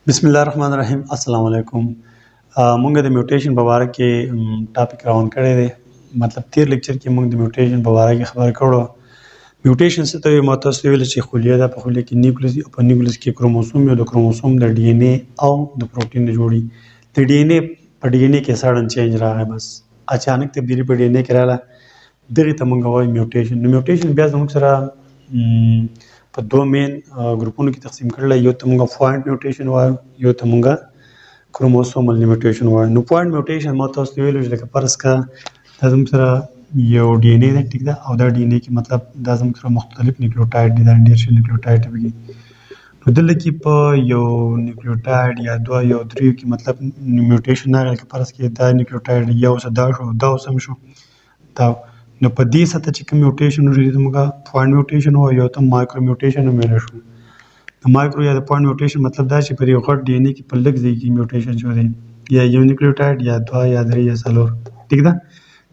بسم الله الرحمن الرحیم السلام علیکم. مونږ د میوټیشن په اړه کې ټاپک راون کړی دی. مطلب تیر لیکچر کې مونږ د میوټیشن په اړه کې خبرې کړو. میوټیشن څه ته وایي؟ ما تاسو ته ویل چې خلیه ده، په خلیه کې نیوکلیس او په نیوکلیس کې کروموسوم یو د کروموسوم د ډي ان اے او د پروټین نه جوړي. د ډي ان اے په ډي ان اے کې ساډن چینج راغی، بس اچانک تبدیلی په ډي ان اے کې راغله، دغه ته مونږ وایو میوټیشن. نو میوټیشن بیا زموږ سره په دوه مین ګروپونو کې تقسیم کړل. یو ته مونږ پوینټ میوټیشن وایو، یو ته مونږ کروموسومل میوټیشن وایو. نو پوینټ میوټیشن ما تاسو ته ویلو چې لکه فرض کړه دا زموږ سره یو ډي ان اے ده، ټیک ده، او دا ډي ان اے کې مطلب دا زموږ سره مختلف نیوکلیوټاید دي، دا ډېر شي نیوکلیوټاید دي. نو دلته کې په یو نیوکلیوټاید یا دوه یا دریو کې مطلب میوټیشن راغلی، لکه فرض کړه دا نیوکلیوټاید یو څه دا شو، دا اوس هم شو دا. نو په دې سطح چې کوم میوټیشن وشي موږ پوینټ میوټیشن وایو، یو ته مایکرو میوټیشن هم ویلی شو. د مایکرو یا د پوینټ میوټیشن مطلب دا چې په یو غټ ډي ان اے کې په لږ ځای کې میوټیشن شوی دی، یا یو نیوکلیوټاید یا دوه یا درې یا څلور، ټیک ده.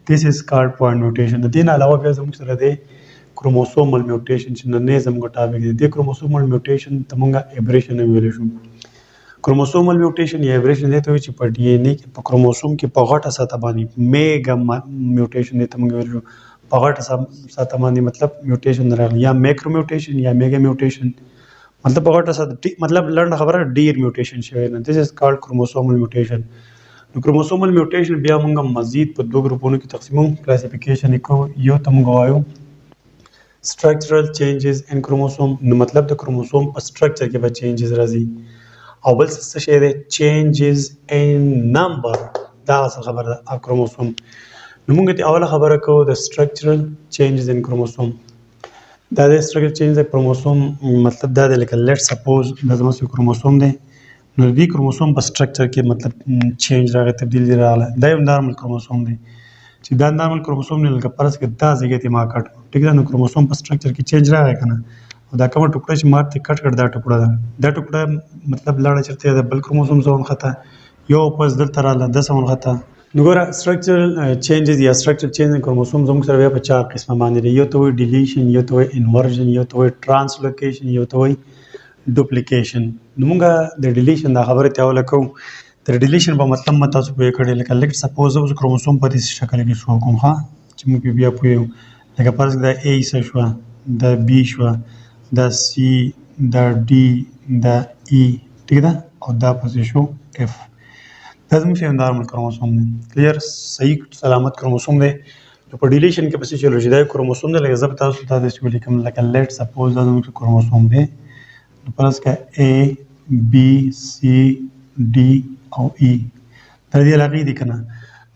دیس از کالډ پوینټ میوټیشن. د دې نه علاوه بیا زموږ سره دی کروموسومل میوټیشن چې نن زموږ ټاپک دی. د کروموسومل میوټیشن ته موږ ایبریشن هم ویلی شو. کروموسومل میوټیشن یا ایبریشن دی ته وایي چې په ډي ان اے کې په کروموسوم کې په غټه سطح باندې میګا میوټیشن دی ته موږ ویلی شو. په غټه سطح باندې مطلب میوټیشن راغلی، یا میکرو میوټیشن یا میګا میوټیشن، مطلب په غټه سطح، مطلب لنډه خبره ډیر میوټیشن شوی نه. دیس از کالډ کروموسومل میوټیشن. نو کروموسومل میوټیشن بیا موږ مزید په دوه ګروپونو کې تقسیمو، کلاسیفیکیشن یې کوو. یو ته موږ وایو structural changes in chromosome، نو مطلب د کروموسوم په سټرکچر کې به چینجز راځي. او بل څه شی دی changes in number، دا اصل خبره ده اف کروموسوم. نو موږ ته اوله خبره کوو د structural changes in chromosome. دا د structural changes in chromosome مطلب دا دی، لکه لیټ سپوز دا زما یو کروموسوم دی، نو د دې کروموسوم په سټرکچر کې مطلب چینج راغی، تبدیلی راغله. دا یو نارمل کروموسوم دی چې دا نارمل کروموسوم دی، لکه فرض کړه دا ځای ته ما کټ کړ، ټیک ده. نو کروموسوم په سټرکچر کې چینج راغی که نه، او دا کومه ټوکړه چې ما ته کټ کړ دا ټوکړه ده، دا ټوکړه مطلب لاړه چېرته د بل کروموسوم ځای ونښته، یو واپس دلته راغله داسې ونښته. نو ګوره سټرکچرل چینجز یا سټرکچر چینج ان کروموسوم زموږ سره بیا په چار قسمه باندې دي. یو ته وایي ډیلیشن، یو ته وایي انورژن، یو ته وایي ټرانسلوکیشن، یو ته وایي ډوپلیکیشن. نو موږ د ډیلیشن دا خبرې ته اوله کوو. د ډیلیشن په مطلب ما تاسو پوهې کړی، لکه لیټ سپوز اوس کروموسوم په داسې شکل کې شو کوم ښه چې موږ بیا پوهېږو، لکه فرض دا اے څه شوه، دا بي شوه، دا سی، دا ډي، دا ای، ټیک ده، او دا پسې شو اف. دا زموږ یو نارمل کروموسوم دی، کلیر، صحیح سلامت کروموسوم دی. نو په ډیلیشن کې پسې چلو چې دا یو کروموسوم دی، لکه زه به تاسو ته داسې ولیکم، لکه لیټ سپوز دا زموږ کروموسوم دی. نو فرض کړه اے بي سی ډي او ای دا دې علاقې دي که نه.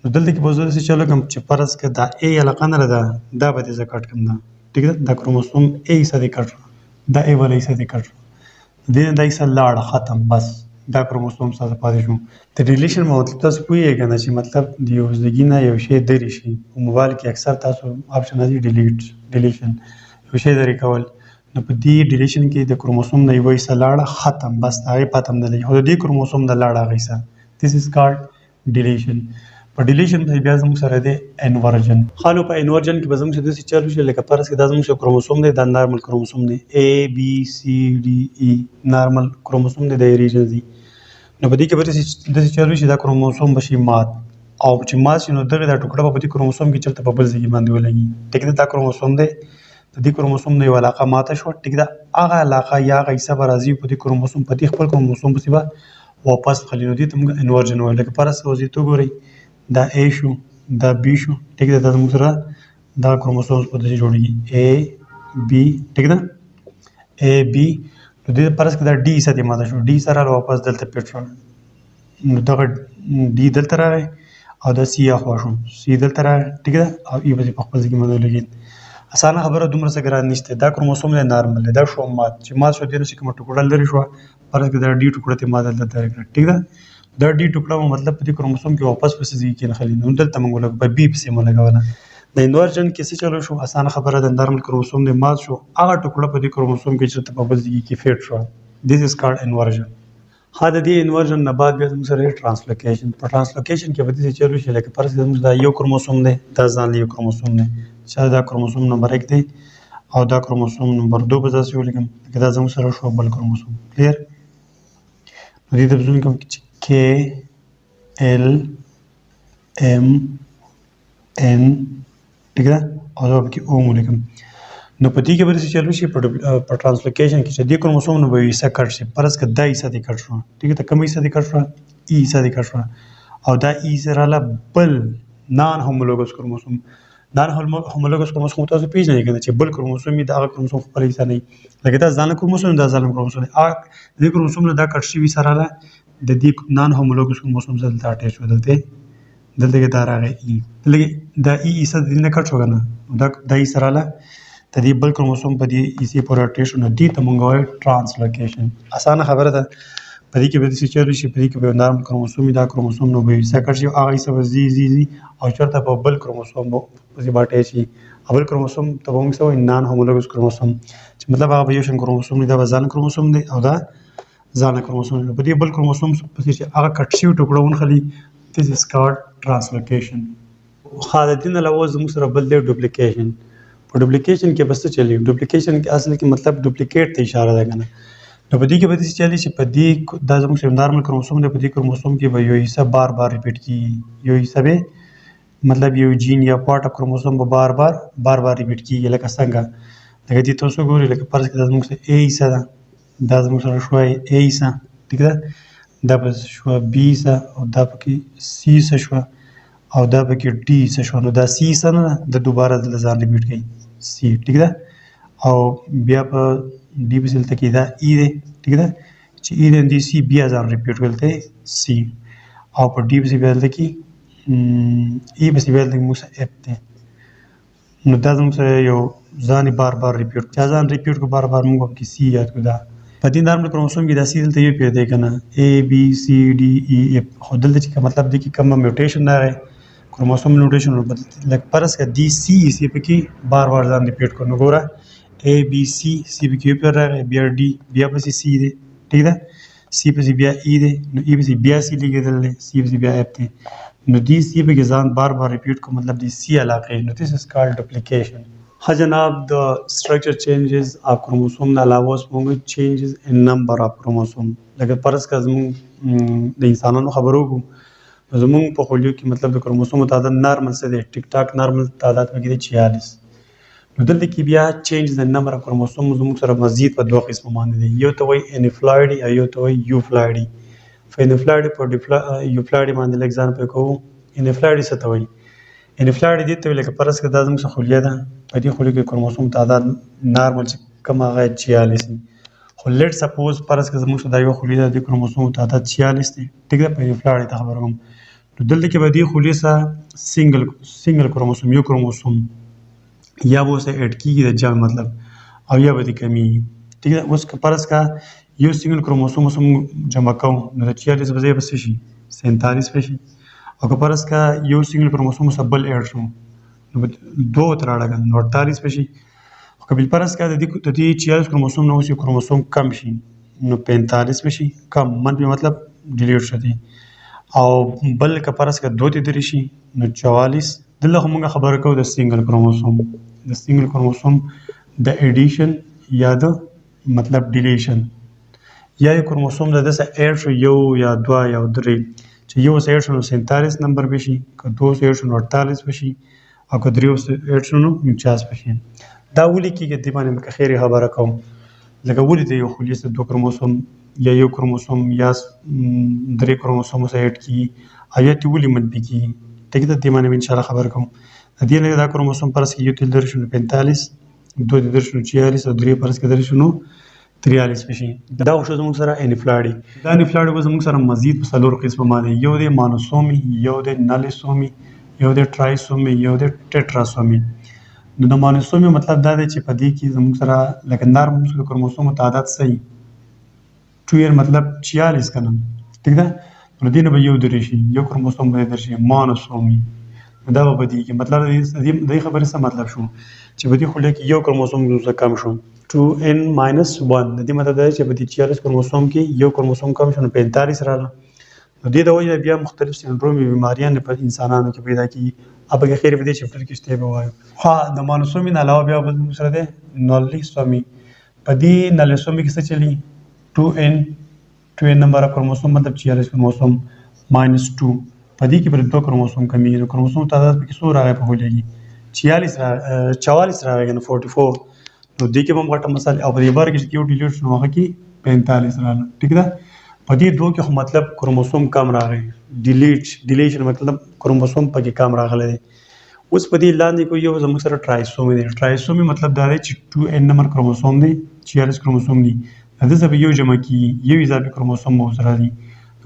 نو دلته کې به زه داسې چلو کوم چې فرض کړه دا اے علاقه نه ده، دا به دې زه کټ کړم، دا ټیک ده. دا کروموسوم اے حصه دې کټ شو، دا اے والا حصه دې کټ شو، دې دا حصه لاړه ختم، بس دا کروموسوم ستاسو پاتې شو. د ډیلیشن مطلب تاسو پوهېږئ که نه چې مطلب د یو زدګي نه یو شی لرې شي. په موبایل کې اکثر تاسو آپشن راځي ډیلیشن، یو شی لرې کول. نو په دې ډیلیشن کې د کروموسوم نه یوه حصه لاړه ختم، بس د هغې پته هم نه لګي، خو د دې کروموسوم نه لاړه هغه حصه. دیس از کالډ ډیلیشن. په ډیلیشن کې بیا زموږ سره دی انورژن. خالو په انورژن کې به زموږ سره داسې چل وشي، لکه فرض کړه دا زموږ کروموسوم دی، دا نارمل کروموسوم دی، اے بي سی ډي ای نارمل کروموسوم دی، د ریجن دی. نو په دې کې به داسې چل وشي دا کروموسوم به شي مات، او چې مات شي نو دغه دا ټوکړه به په دې کروموسوم کې چېرته په بل ځای کې باندې ولګي، ټیک ده. دا کروموسوم دی، د دې کروموسوم نه یو علاقه ماته شوه، ټیک ده. هغه علاقه یا هغه حصه به راځي په دې کروموسوم، په دې خپل کروموسوم پسې به واپس خلي. نو دې ته موږ انورژن وایو. لکه فرض کړه اوس دې ته وګورئ، دا اے شو، دا بي شو، ټیک ده. دا زموږ سره دا کروموسوم په داسې جوړېږي، اے بي، ټیک ده، اے بي. نو دې فرض کړه دا ډي حصه دې ماته شو، ډي سره واپس دلته پیټ شو، نو دغه ډي دلته راغی، او دا سی اخوا شو، سی دلته راغی، ټیک ده، او ای به په خپل ځای کې باندې ولګېد. اسانه خبره، دومره څه ګران نشته. دا کروموسوم دی نارمل دی، دا شو مات، چې مات شو دې نه چې کومه ټوکړه لرې شوه، فرض کړه دا ډي ټوکړه ته ما دلته تېره کړه، ټیک ده. دا ډي ټوکړه مو مطلب په دې کروموسوم کې واپس پسې ځای کې نښلي، نو دلته موږ ولګو، په بي پسې مو لګوله. د انورژن کې څه چلو شو؟ اسانه خبره ده، نارمل کروموسوم دی مات شو، هغه ټوکړه په دې کروموسوم کې چېرته په بل ځای کې فیټ شوه. دیس از کالډ انورژن. ها د دې انورژن نه بعد بیا زموږ سره ټرانسلوکیشن. په ټرانسلوکیشن کې به داسې چل وشي، لکه فرض کړه زموږ دا یو کروموسوم دی، دا ځان یو کروموسوم دی، چې دا کروموسوم نمبر 1 دی، او دا کروموسوم نمبر 2 به داسې ولیکم، لکه دا زموږ سره شو بل کروموسوم، کلیر. دې ته بزون کوم چې K L M N ٹھیک ده او دا پکې او ولیکم نو په دې کې به څه چلو شي په ټرانسلوکیشن کې چې دې کروموسوم نو به حصہ کټ شي فرض کړه دا حصہ دې کټ شو ٹھیک ده کوم حصہ دې کټ شو ای حصہ دې کټ شو او دا ای سره لا بل نان هومولوګس کروموسوم نان هومولوګس کروموسوم تاسو پیژنئ کنه چې بل کروموسوم دا هغه کروموسوم خپل حصہ نه لکه دا ځان کروموسوم دا ځان کروموسوم دې کروموسوم دا کټ شي سره لا د دې نان هومولوګس کروموسوم سره دلته اٹیچ ودلته دلته کې دا راغی ای دلته دا ای حصہ دې نه کټ شو کنه دا ای سره لا د دې بل کروموسوم په دې حصے پورې اٹیچ نه دي ته مونږ وایو ټرانسلوکیشن اسانه خبره ده په دې کې به څه چلو شي په دې کې به نارم کروموسوم دا کروموسوم نو به حصہ کټ شي هغه حصہ به زی او چرته په بل کروموسوم په دې باټی شي اول کروموسوم ته موږ سوې نان هومولوګس کروموسوم چې مطلب هغه یو شن کروموسوم دی دا ځان کروموسوم دی او دا ځان کروموسوم دی په دې بل کروموسوم په چې هغه کټ شي ټوکړه ونخلي this is called translocation خالدین علاوه زموږ سره بل دی ډوپلیکیشن په ډوپلیکیشن کې بس چلی ډوپلیکیشن کې اصل کې مطلب ډوپلیکیټ ته اشاره ده کنه نو په دې کې به څه چلی چې په دې دا زموږ سره نارمل کروموسوم دی په دې کروموسوم کې به یو حصہ بار ریپیټ کیږي یو حصہ به مطلب یو جین یا پارت اف کروموسوم به بار ریپیټ کیږي لکه څنګه لکه دې تاسو ګورئ لکه فرض کړئ دا زموږ سره A حصہ ده دا زموږ سره شوی A حصہ ٹھیک ده دا به شو B حصہ او دا پکې C حصہ شو او دا پکې D حصہ شو نو دا C حصہ نه د دوباره د ځان ریپیټ کوي C ٹھیک ده او بیا په D په سلته کې دا E دی ٹھیک ده چې E د دې C بیا ځان ریپیټ کولته C او په D په سلته کې E په سلته کې موږ F دی نو دا زموږ سره یو ځان بار ریپیټ چې ځان ریپیټ کو بار موږ کې C یاد کو دا په دې نارمل کروموسوم کې دا C دلته یو پیدا کنه A B C D E F خو دلته چې مطلب دی کې کوم میوټیشن نه راځي کروموسوم میوټیشن لکه پرس کا دی سی سی په کې بار ځان ریپیټ کو نو ګوره A B C C په کې پر راغی بیا D بیا پسې C دی ٹھیک ده C پسې بیا E دی نو E پسې بیا C لګیدل دی C پسې بیا F دی نو دی C په کې ځان بار ریپیټ کو مطلب دی C علاقه نو this is called duplication ها جناب the structure changes of chromosome نه علاوه موږ changes in number of chromosome لکه پرس کا زموږ د انسانانو خبرو کو زموږ په خلیو کې مطلب د کروموسوم تعداد نارمل څه دی ټیک ټاک نارمل تعداد پکې دی 46 نو دلته کې بیا چینج د نمبر اف کروموسوم زموږ سره مزید په دوه قسمه باندې دی یو ته وایي انفلایډي او یو ته وایي یوفلایډي فینفلایډي په یوفلایډي باندې لږ ځان پوه کوو انفلایډي څه ته وایي انفلایډي دې ته وایي لکه فرض کړه دا زموږ څه خلیه ده په دې خلیو کې کروموسوم تعداد نارمل چې کوم هغه 46 دی خو لیټ سپوز فرض کړه زموږ دا یو خلیه ده د کروموسوم تعداد 46 دی ټیک ده په انفلایډي ته خبر کوم نو دلته کې به دې خلیې سره سنگل کروموسوم یو کروموسوم یا به اوسه اډ کېږي د جمع مطلب او یا به دې کمیږي ټیک ده اوس که فرض کړه یو سنگل کروموسوم اوس جمع کوو نو د 46 به ځای به څه شي 47 به شي او که فرض کړه یو سنگل کروموسوم اوس بل اډ شو نو دوه ته راړه نو 48 به شي خو که بل فرض کړه د دې 46 کروموسوم نه اوس یو کروموسوم کم شي نو 45 به شي کم منفي مطلب ډیلیټ شي او بل که فرض کړه دوه ته درې شي نو 44 دلته موږ خبره کوو د سنگل کروموسوم د ایډیشن یا د مطلب ډیلیشن یا یو کروموسوم د دسه اډ شو یو یا دوه یا درې چې یو سه اډ شو نو 47 نمبر به شي که دوه سه اډ شو نو 48 به شي او که درې سه اډ شو نو 49 به شي دا ولي کېږي د باندې مکه خیر خبره کوم لکه ولي د یو خلیه سره دوه کروموسوم یا یو کروموسوم یا درې کروموسوم سره اډ کیږي او یا تی ولي منفي کیږي ټیک ده دې باندې ان شاء الله خبر کوم د دې لږ دا کروموسوم پرس کې یو تل در شنو 45 دوه تل در شنو 46 او درې پرس کې در شنو 43 بشي دا خو زموږ سره انفلایډي دا انفلایډي زموږ سره مزید په څلور قسمه باندې یو د مانوسومي یو د نالسومي یو د ټرایسومي یو د ټیټراسومي نو د مانوسومي مطلب دا دی چې په دې کې زموږ سره لکه نارمل کروموسوم تعداد صحیح 2 مطلب 46 کنه ٹھیک ده نو دینه به یو درې شي یو کروموسوم به درشي مانوسومي دا به دې کې مطلب د خبرې څه مطلب شو چې په دې خله کې یو کروموسوم زو کم شو 2n - 1 د دې مطلب دا چې په دې 46 کروموسوم کې یو کروموسوم کم شو 45 راغله نو دې د وجه بیا مختلف سندرومي بیماریان په انسانانو کې پیدا کیږي ابګه خیر په دې چپټر کې شته به وایو ها د مانوسومي نه علاوه بیا بل سره ده نالسومي په دې نالسومي کې څه چلی 2n 2n نمبر کروموسوم مطلب 46 کروموسوم ماینس 2 په دې کې پر 2 کروموسوم کمیږي نو کروموسوم تعداد پکې څو راغی په هولېږي 44 راغی نو 44 نو دې کې هم غټه مسله او په دې بار کې چې یو ډیلیټ شو هغه کې 45 راغله ٹھیک ده په دې دوه کې خو مطلب کروموسوم کم راغی ډیلیشن مطلب کروموسوم پکې کم راغلی دی اوس په دې لاندې کو یو زموږ سره ټرایسومي دی ټرایسومي مطلب دا دی چې 2n نمبر کروموسوم دی 46 کروموسوم دی د څه یو جمع کیږي یو اضافي کروموسوم مو سره دی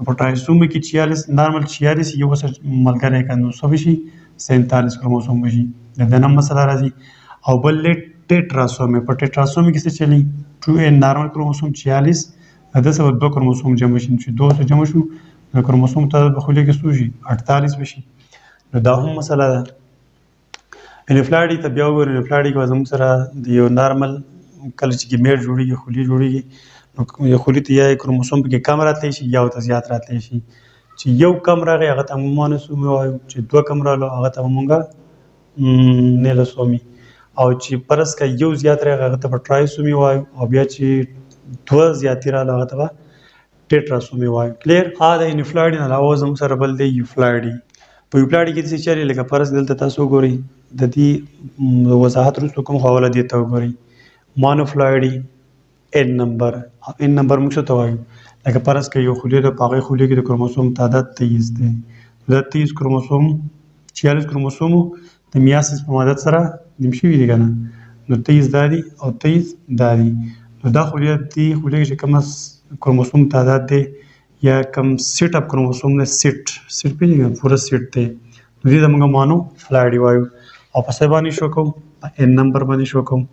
په ټرایسومي کې 46 نارمل 46 یو سره ملګری کندو سو شي 47 کروموسوم وشي د نم مسله راځي او بل ټیټراسومي په ټیټراسومي کې څه چلی 2n نارمل کروموسوم 46 د څه 2 کروموسوم جمع شي چې 2 سره جمع شو د کروموسوم تعداد په خولي کې څو شي 48 وشي نو دا هم مسله ده انفلاډي ته بیا وګورئ انفلاډي کې زموږ سره د یو نارمل کله چې ګمیټ جوړیږي خولي جوړیږي نو یو خولي ته یا کروموسوم پکې کم راتلی شي یا ورته زیات راتلی شي چې یو کم راغی هغه ته مونوسومي وایو چې دوه کم راغلو هغه ته مونږه نیلوسومي او چې پرس که یو زیات راغی هغه ته به ټرایسومي وایو او بیا چې دوه زیاتې راغلو هغه ته به ټیټراسومي وایو کلیر د انفلاډي نه علاوه زموږ سره بل دی یوفلاډي په یوفلاډي کې څه چلې لکه فرض دلته تاسو وګورئ د دې وضاحت وروسته کوم حواله دی ته وګورئ مونوفلاډي n نمبر موږ څه ته وایو لکه فرض که یو خولي ده په هغې خولي کې د کروموسوم تعداد 23 دی دا 23 کروموسوم 46 کروموسومو د میاسیس په مدد سره نیم شوي دي که نه نو 23 دا دي او 23 دا دي نو دا خولي دې خولي کې چې کوم کروموسوم تعداد دی یا کم سیټ اپ کروموسوم دی سیټ پېژنئ پوره سیټ دی نو دې ته موږ مونوفلاډي وایو او په څه باندې شو کوم په n نمبر باندې شو کوم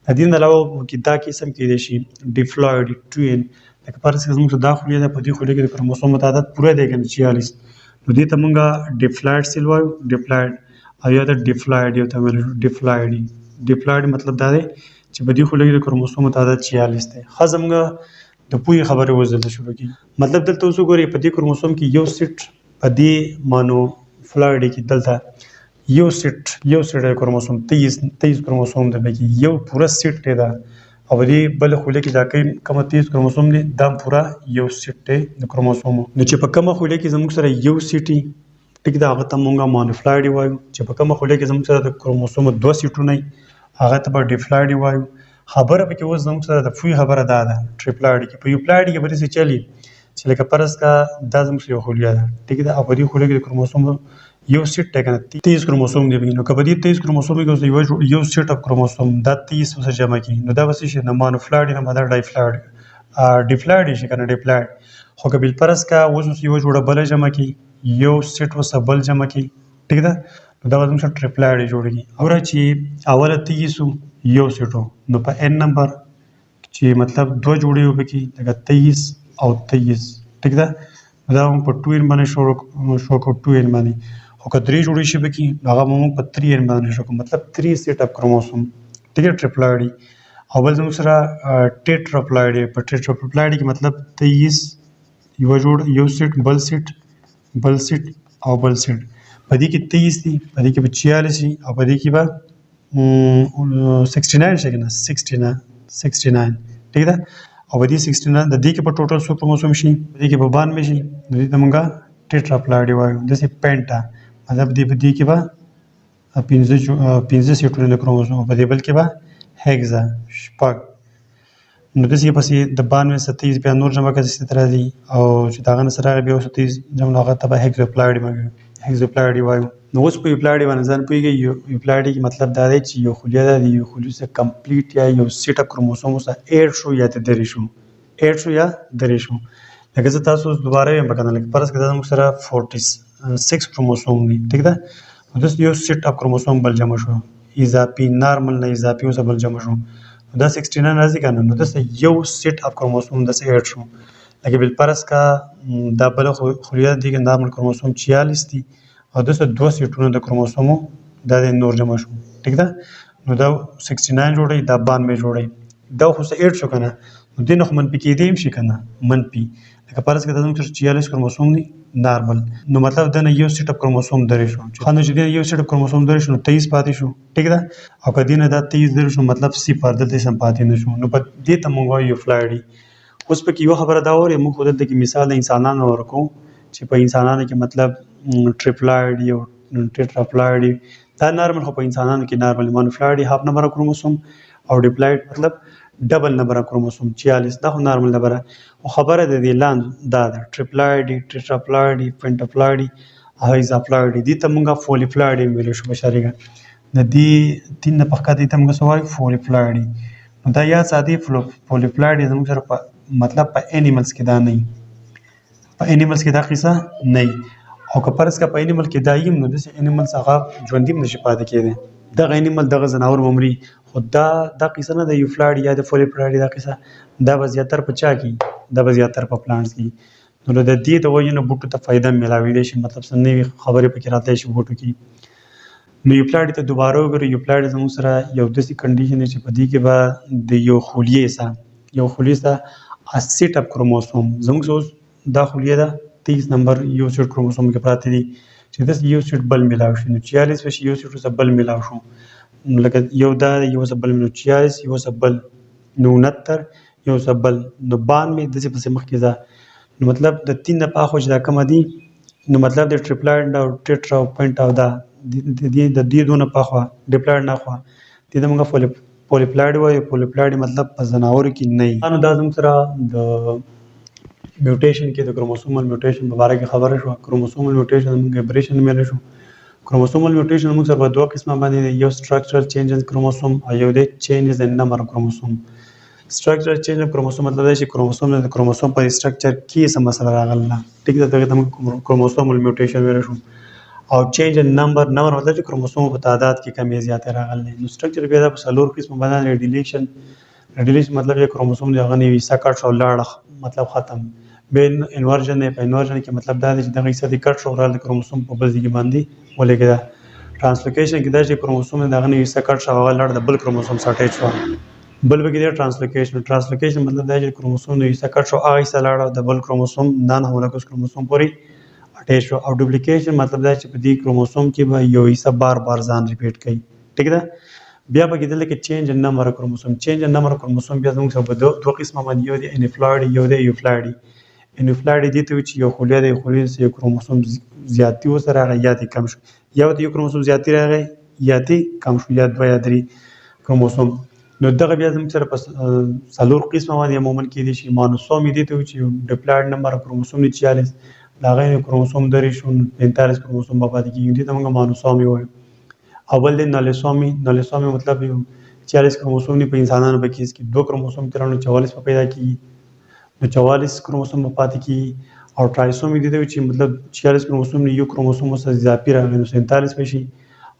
د دې نه علاوه کې دا قسم کېدای شي ډیفلاډي 2n لکه فرض کړئ زموږ دا خولي ده په دې خولي کې د کروموسوم تعداد پوره دی که نه 46 نو دې ته موږ ډیفلاډ سیل وایو ډیفلاډ او یا د ډیفلاډ یو ته ویل ډیفلاډي مطلب دا دی چې په دې خولي کې د کروموسوم تعداد 46 دی ښه زموږ د پوهې خبرې اوس دلته شروع کېږي مطلب دلته اوس وګورئ په دې کروموسوم کې یو سیټ په دې مونوفلاډي کې دلته یو سیټ دی کروموسوم 23 کروموسوم دی پکې یو پوره سیټ دی دا او په دې بل خولي کې دا کومه 23 کروموسوم دی دا پوره یو سیټ دی د کروموسومو نو چې په کومه خولي کې زموږ سره یو سیټ ټیک دا هغه ته موږ مونوفلاډي وایو چې په کومه خولي کې زموږ سره د کروموسوم دوه سیټونه هغه ته به ډیفلاډي وایو خبره پکې اوس زموږ سره د فوی خبره دا ده ټریپلاډي کې په یوپلاډي کې به داسې چلي چې لکه فرض کا دا زموږ سره یو خولیا ده ټیک ده او په دې خولي کې د کروموسوم یو سیټ دی که نه 23 کروموسوم دی نو که په دې 23 کروموسوم کې یو سیټ اف کروموسوم دا 23 ورسره جمع کړي نو دا به څه شي نه مونوفلاډي نه به دا ډیفلاډي شي که نه ډیفلاډ خو که بالفرض کا اوس یو جوړه بله جمع کړي یو سیټ ورسره بل جمع کړي ټیک ده نو دا به زموږ سره ټریپلاډي جوړېږي اوره چې اوله 23 یو سیټو نو په n نمبر چې مطلب دوه جوړې وي پکې لکه 23 او 23 ټیک ده دا هم په 2n باندې شو کو 2n باندې خو که درې جوړې شي پکې نو هغه به موږ په 3n باندې شو کو مطلب 3 سیټ اپ کروموسوم ټیک ده ټریپلاډي او بل زموږ سره ټیټراپلاډي په ټیټراپلاډي کې مطلب 23 یو جوړ یو سیټ بل سیټ او بل سیټ په دې کې 23 دي په دې کې به 46 وي او په دې کې به 69 شي که نه 69 ټیک ده او په دې 69 د دې کې په ټوټل څو کروموسوم شي په دې کې به 92 شي نو دې ته موږ ټیټراپلاډي وایو داسې پینټا مطلب دې په دې کې به 15 سیټونه د کروموسوم په دې بل کې به هیګزا شپږ نو داسې پسې د 92 27 بیا نور جمع کړه داسې راځي او چې د هغه نه سره راغی بیا 27 جمع هغه ته به هیګزاپلاډي وایو نو اوس په یوپلاډي باندې ځان پوهېږئ یوپلاډي کې مطلب دا دی چې یو خولیا ده د یو خولي څخه کمپلیټ یا یو سیټ اپ کروموسوم څخه ایډ شو یا درې شو لکه زه تاسو اوس دوباره وایم په کنه لکه فرض کړه دا زموږ سره 46 کروموسوم دی ټیک ده نو داسې یو سیټ اپ کروموسوم بل جمع شو اضافي نارمل نه اضافي اوس بل جمع شو نو دا 69 راځي که نه نو داسې یو سیټ اپ کروموسوم داسې ایډ شو لکه بالفرض کا دا بله خولیا دی که نارمل کروموسوم 46 دی او داسې دوه سیټونه د کروموسومو دا د نور جمع شو ټیک ده نو دا 69 جوړوي دا 92 جوړوي دا خو څه ایډ شو که نه نو دې نه خو منفي کېدی هم شي که نه منفي لکه فرض کړه دا زموږ 46 کروموسوم دی نارمل نو مطلب د نه یو سیټ اپ کروموسوم درې شو ښه نو چې دې یو سیټ اپ کروموسوم درې شو نو 23 پاتې شو ټیک ده او که دې نه دا 23 درې شو مطلب صفر دلته سم پاتې نه شو نو په دې ته موږ وایو یوفلاډي اوس پکې یو خبره دا وره موږ خو دلته کې مثال د انسانانو ورکو چې په انسانانو کې مطلب ټریپلاید یو ټیټراپلاید دا نارمل خو په انسانانو کې نارمل مونوفلاید هاف نمبر کروموسوم او ډیپلاید مطلب ډبل نمبر کروموسوم 46 دا خو نارمل نمبر او خبره د دې لاند دا د ټریپلاید ټیټراپلاید پنټاپلاید او ایزاپلاید دي ته موږ فولیپلاید ویل شو بشریګه د دې تین نه پخکا دي ته موږ سوای فولیپلاید نو دا یا ساده فولیپلاید زموږ سره په مطلب په انیملز کې دا نه په انیملز کې دا قصه نه او که پرس کا په انیمل کې دایم نو د انیملز هغه ژوندیم نشي پاتې کېدی دغه انیمل دغه ځناور عمرې خو دا قصه نه د یوفلاید یا د فولیپلاید دا قصه دا به زیاتر په چا کې دا به زیاتر په پلانټس کې نو د دې د وجې نه بوټو ته فایده ملاویدلی شي مطلب څه نوي خبرې پکې راتلی شي بوټو کې نو یوفلاید ته دوباره وګورو یوفلاید زموږ سره یو داسې کنډیشن دی چې په دې کې به د یو خلیې سره سیټ اپ کروموسوم زموږ اوس دا خلیه ده 30 نمبر یو سیټ کروموسوم کې پراته دي چې داس یو سیټ بل ملاو شي نو 46 وشي یو سیټ سره بل ملاو شو لکه یو دا یو سره بل نو 46 یو سره بل نو 69 یو سره بل نو 92 داسې پسې مخکې ځه نو مطلب د 3 نه پاخو چې دا کومه دي نو مطلب د ټریپلاید او ټیټرا او پنټ او دا د دې دونه پاخو ډیپلاید نه خو دې موږ پولیپلاید وایو پولیپلاید مطلب په زناورو کې نه نو دا زموږ سره د میوټیشن کې د کروموسومل میوټیشن په اړه کې خبره شو کروموسومل میوټیشن موږ اپریشن مېل شو کروموسومل میوټیشن موږ سره په دوه قسمه باندې یو سټرکچرل چینج ان کروموسوم او یو د چینجز ان نمبر کروموسوم سټرکچرل چینج ان کروموسوم مطلب دا چې کروموسوم په سټرکچر کې څه مسله راغله ټیک ده دغه موږ کروموسومل میوټیشن ویل شو او چینج ان نمبر مطلب چې کروموسوم په تعداد کې کمی زیاته راغله نو سټرکچر بیا د څلور قسمه باندې ریډیلیشن مطلب چې کروموسوم دی هغه نیوي سکټ او لاړ مطلب ختم بین انورژن په انورژن کې مطلب دا دی چې دغه حصہ د کټ شو د کروموسوم په بل ځای باندې ولګیدا ترانسلوکیشن کې دا چې کروموسوم دغه نیوي سکټ شو هغه لاړ د بل کروموسوم سره اٹیچ شو بل بګی د ترانسلوکیشن مطلب دا چې کروموسوم نیوي سکټ شو هغه حصہ لاړ د بل کروموسوم نه هولګوس کروموسوم پورې اٹیچ شو او ډوپلیکیشن مطلب دا چې په دې کروموسوم کې به یو حصہ بار ځان ریپیټ کوي ټیک ده بیا به کېدل کې چینج ان نمبر کروموسوم بیا زموږ سره په دوه قسمه باندې یو د انفلاید یو د یوفلاید انفلاید دي ته چې یو خلیه د خلیه سره کروموسوم زیاتی وسره راغی یا دې کم شو یا د یو کروموسوم زیاتی راغی یا دې کم شو یا دوه یا درې کروموسوم نو دغه بیا زموږ سره په څلور قسمه باندې عموما کې دي چې مونوسوم دي ته چې ډیپلاید نمبر کروموسوم 46 لاغې کروموسوم درې شو 45 کروموسوم په پاتې کېږي دي ته موږ مونوسوم وایو اول د نالسومي مطلب 40 کروموسوم په انسانانو په کې کې دوه کروموسوم 44 په پیدا کیږي نو 44 کروموسوم په پاتې کیږي او ټرایسومي دي چې مطلب 46 کروموسوم یو کروموسوم سره اضافي راغلی نو 47 پشي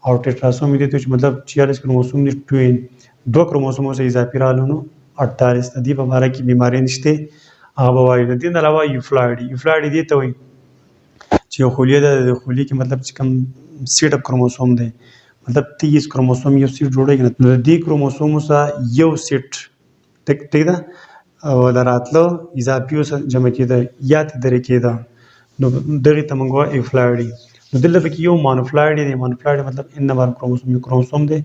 او ټیټراسومي دي چې مطلب 46 کروموسوم دي دوه کروموسوم سره اضافي راغلي نو 48 د دې په اړه کې بیماری نشته هغه وایي د دې علاوه یوفلاید دي ته وایي چې یو خلیه د خلیه کې مطلب چې کوم سیټ اپ کروموسوم دی مطلب 30 کروموسوم یو سیټ جوړیږي نو د دې کروموسوم سره یو سیټ ټیک ده او دراتلو اضافي جمع کېده یا تدری کېده نو دغه ته موږ وایو یوفلاید نو دلته کې یو مونوفلاید دی مطلب ان نمبر کروموسوم دی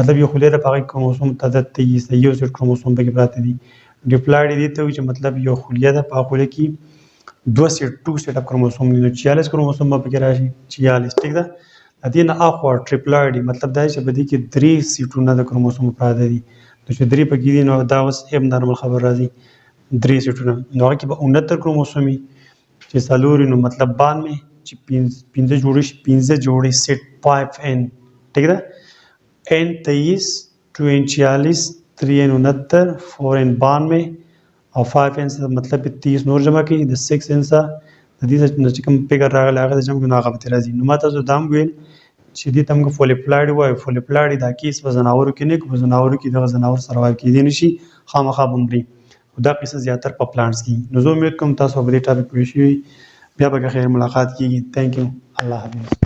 مطلب یو خلیه د پاغي کروموسوم تعداد 23 یو سیټ کروموسوم پکې پراته دي ډیپلاید دي ته چې مطلب یو خلیه د پاغه کې دو سیټ اپ کروموسوم دي 46 کروموسوم په کې راشي 46 ټیک ده د دې نه اخوا ټریپلاید مطلب دا چې په دې کې 3 سیټونه د کروموسوم پراته دي نو چې 3 پکې دي نو دا اوس اب نارمل خبر راځي 3 سیټونه نو هغه کې به 69 کروموسوم چې سالوري نو مطلب 92 چې 15 جوړي سیټ 5n ټیک ده n 23 2n 46 3n 69 4n 92 او 5n مطلب 30 نور جمع کړي د 6n سره د دې چې کوم پیګر راغلی هغه د جمع کې ناغه به راځي نو ما تاسو دام ویل چې دې تمګه فولیپلاید وایي فولیپلاید دا کیس په زناورو کې نه په زناورو کې د زناور سروایو کې دي نشي خامخا بمري او دا قصه زیاتر په پلانټس کې نو زه امید کوم تاسو په دې ټاپک پوه شئ بیا به خیر ملاقات کیږي ثانک یو الله حافظ